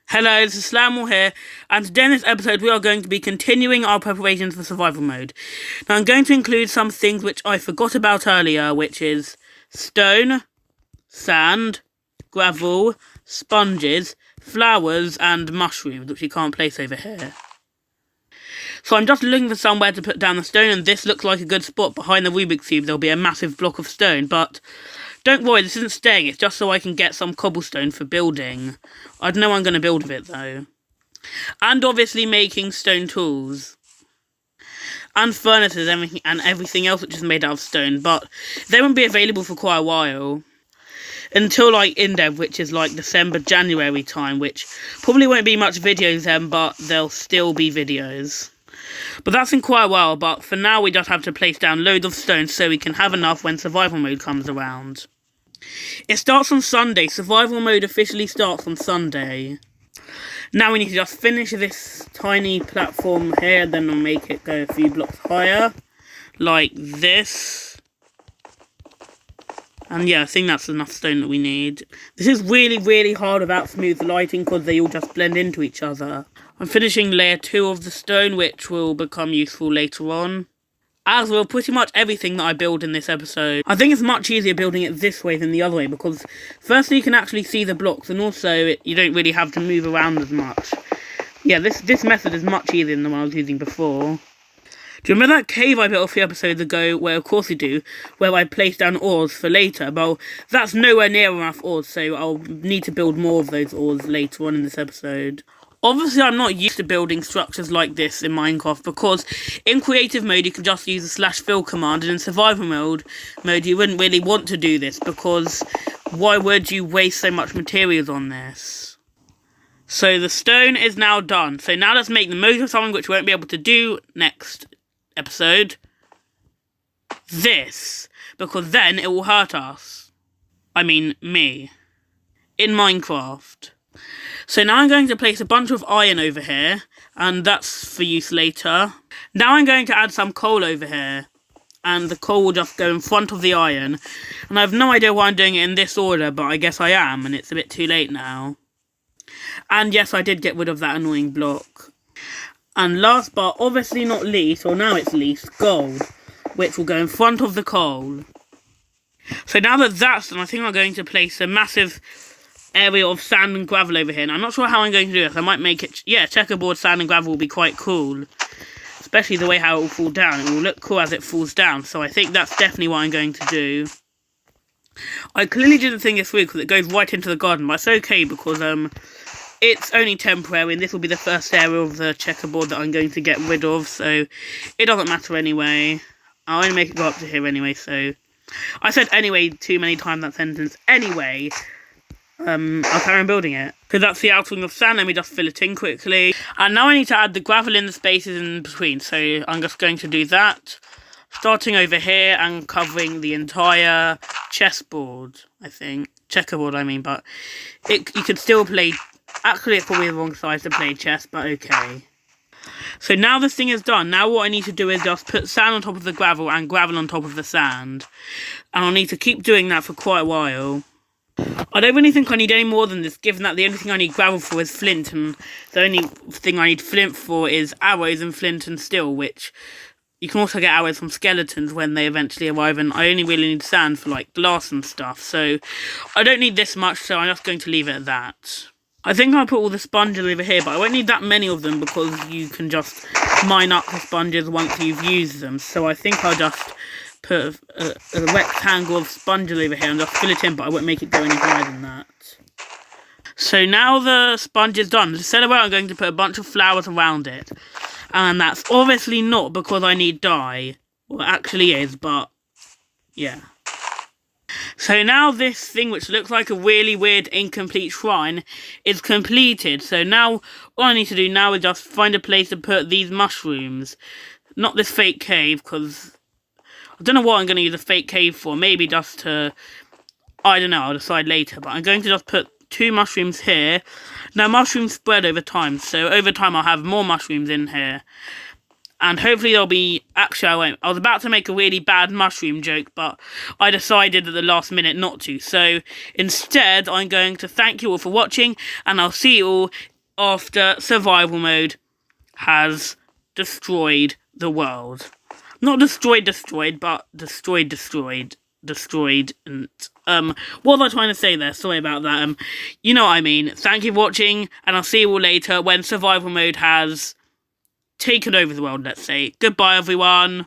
Hello, this is Slamwall here, and today in this episode we are going to be continuing our preparations for survival mode. Now I'm going to include some things which I forgot about earlier, which is stone, sand, gravel, sponges, flowers, and mushrooms, which we can't place over here. So I'm just looking for somewhere to put down the stone, and this looks like a good spot. Behind the Rubik's Cube there'll be a massive block of stone, but don't worry, this isn't staying, it's just so I can get some cobblestone for building. I don't know what I'm going to build with it, though. And obviously making stone tools. And furnaces and everything else which is made out of stone, but they won't be available for quite a while. Until, InDev, which is, December, January time, which probably won't be much videos then, but there'll still be videos. But that's in quite a while, but for now we just have to place down loads of stone so we can have enough when survival mode comes around. It starts on Sunday. Survival mode officially starts on Sunday. Now we need to just finish this tiny platform here, then we'll make it go a few blocks higher. Like this. And yeah, I think that's enough stone that we need. This is really, really hard without smooth lighting because they all just blend into each other. I'm finishing layer 2 of the stone, which will become useful later on. As will pretty much everything that I build in this episode. I think it's much easier building it this way than the other way, because firstly you can actually see the blocks, and also you don't really have to move around as much. Yeah, this method is much easier than the one I was using before. Do you remember that cave I built a few episodes ago, where of course you do, where I placed down ores for later? Well, that's nowhere near enough ores, so I'll need to build more of those ores later on in this episode. Obviously, I'm not used to building structures like this in Minecraft, because in creative mode you can just use the /fill command, and in survival mode you wouldn't really want to do this, because why would you waste so much materials on this? So the stone is now done. So now let's make the most of something which we won't be able to do next episode. This. Because then it will hurt us. I mean, me. In Minecraft. So now I'm going to place a bunch of iron over here, and that's for use later. Now I'm going to add some coal over here, and the coal will just go in front of the iron. And I have no idea why I'm doing it in this order, but I guess I am, and it's a bit too late now. And yes, I did get rid of that annoying block. And last but obviously not least, or now it's least, gold, which will go in front of the coal. So now that that's done, I think I'm going to place a massive area of sand and gravel over here. And I'm not sure how I'm going to do this. I might make it, checkerboard sand and gravel will be quite cool. Especially the way how it will fall down. It will look cool as it falls down. So I think that's definitely what I'm going to do. I clearly didn't think it through because it goes right into the garden. But it's okay because it's only temporary. And this will be the first area of the checkerboard that I'm going to get rid of. So it doesn't matter anyway. I'll only make it go up to here anyway. So I said anyway too many times that sentence. Anyway. I'll carry on building it. Because that's the outline of sand, let me just fill it in quickly. And now I need to add the gravel in the spaces in between, so I'm just going to do that. Starting over here and covering the entire chessboard, I think. Checkerboard, I mean, but you could still play. Actually, it's probably the wrong size to play chess, but okay. So now this thing is done. Now what I need to do is just put sand on top of the gravel and gravel on top of the sand. And I'll need to keep doing that for quite a while. I don't really think I need any more than this, given that the only thing I need gravel for is flint, and the only thing I need flint for is arrows and flint and steel, which you can also get arrows from skeletons when they eventually arrive, and I only really need sand for, glass and stuff, so I don't need this much, so I'm just going to leave it at that. I think I'll put all the sponges over here, but I won't need that many of them, because you can just mine up the sponges once you've used them, so I think I'll just put a rectangle of sponges over here and just fill it in, but I won't make it go any higher than that. So now the sponge is done. Instead of that, I'm going to put a bunch of flowers around it. And that's obviously not because I need dye. Well, it actually is, but yeah. So now this thing, which looks like a really weird incomplete shrine, is completed. So now all I need to do now is just find a place to put these mushrooms. Not this fake cave, because I don't know what I'm going to use a fake cave for. Maybe just to, I don't know, I'll decide later. But I'm going to just put 2 mushrooms here. Now, mushrooms spread over time. So over time, I'll have more mushrooms in here. And hopefully there'll be, actually I won't. I was about to make a really bad mushroom joke, but I decided at the last minute not to. So instead, I'm going to thank you all for watching. And I'll see you all after survival mode has destroyed the world. Not destroyed, but destroyed. And, what was I trying to say there? Sorry about that. You know what I mean. Thank you for watching, and I'll see you all later when survival mode has taken over the world, let's say. Goodbye, everyone.